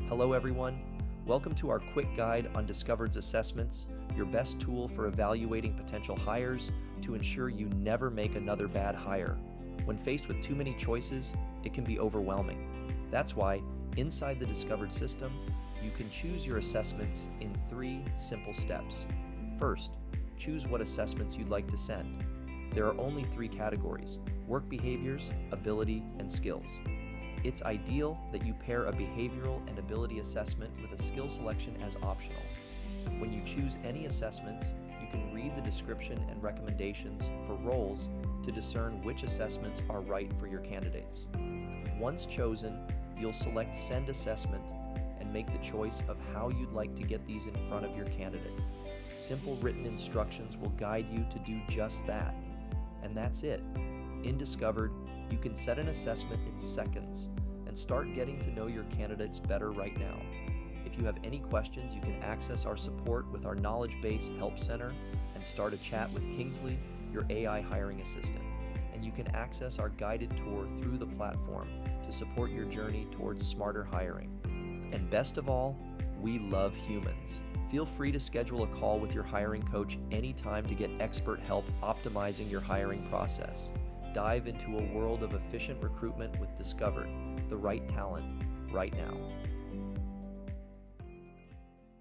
Hello everyone, welcome to our quick guide on Discovered's assessments, your best tool for evaluating potential hires to ensure you never make another bad hire. When faced with too many choices, it can be overwhelming. That's why, inside the Discovered system, you can choose your assessments in 3 simple steps. First, choose what assessments you'd like to send. There are only 3 categories: work behaviors, ability, and skills. It's ideal that you pair a behavioral and ability assessment with a skill selection as optional. When you choose any assessments, you can read the description and recommendations for roles to discern which assessments are right for your candidates. Once chosen, you'll select Send Assessment and make the choice of how you'd like to get these in front of your candidate. Simple written instructions will guide you to do just that. And that's it. In Discovered, you can set an assessment in seconds and start getting to know your candidates better right now. If you have any questions, you can access our support with our Knowledge Base Help Center and start a chat with Kingsley, your AI hiring assistant. And you can access our guided tour through the platform to support your journey towards smarter hiring. And best of all, we love humans. Feel free to schedule a call with your hiring coach anytime to get expert help optimizing your hiring process. Dive into a world of efficient recruitment with Discovered, the right talent, right now.